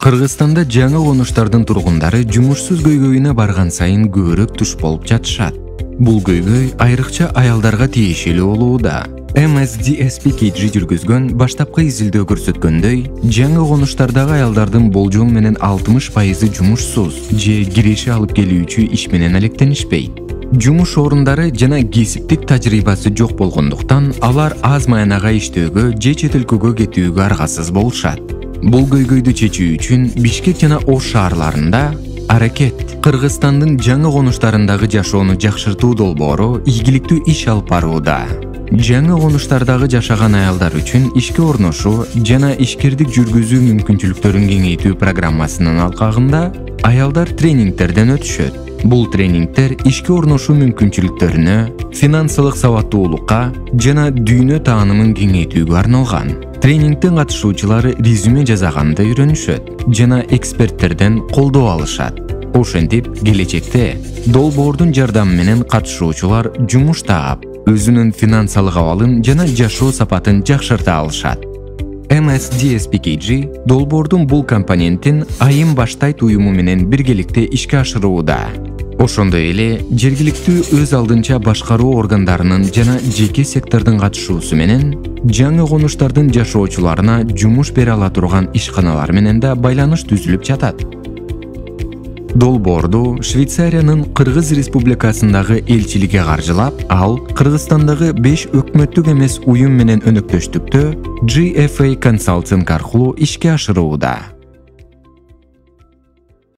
Кыргызстанда жаңы конуштардын тургундары жумушсуз көйгөйүнө барган сайын көбүрөөк туш болуп жатышат. Бул көйгөй айрыкча аялдарга тиешелүү болууда. MSDSPKG жүргүзгөн баштапкы изилдөө көрсөткөндөй, жаңы конуштардагы аялдардын болжол менен 60% жумушсуз же киреше алып келүүчү иш менен алектенишпейт. Жумуш орундары жана кесиптик тажрыйбасы жок болгондуктан алар аз маянага иштөөгө же чет өлкөгө кетүүгө аргасыз болушат. Бул көйгөйдү чечүү үчүн Бишкек жана Ош шаарларында Аракет Кыргызстандын жаңы конуштарындагы жашоону жакшыртуу долбоору ийгиликтүү иш алып барууда. Жаңы конуштардагы жашаган аялдар үчүн ишке орношуу жана ишкердик жүргүзүү мүмкүнчүлүктөрүн кеңейтүү программасынын алкагында аялдар тренингтерден өтүшөт. Бул тренингтер ишке орношуу мүмкүнчүлүктөрүнө, финансылык сабаттуулукка жана дүйнө таанымын кеңейтүүгө арналган. Тренингтен катышуучулар резюме жасаганды үйрөнүшөт жана эксперттерден колдоо алышат. Ошентип, келечекте долбоордун жардамы менен катышуучулар жумуш таап, өзүнүн финансылык абалын жана жашоо сапатын жакшырта алышат. MSDSPKG долбоордун бул компонентин айым баштайт уюму менен биргеликте ишке ашырууда. Ошондой эле жергиликтүү өз алдынча башкаруу органдарынын жана жеке сектордун катышуусу менен жаңы конуштардын жашоочуларына жумуш бере ала турган ишканалар менен да байланыш түзүлүп жатат. Долбоорду Швейцариянын Кыргыз Республикасындагы элчилиги каржылап, ал Кыргызстандагы 5 өкмөттүк эмес уюм менен өнөктөштүктө GFA Consulting аркылуу ишке ашырууда.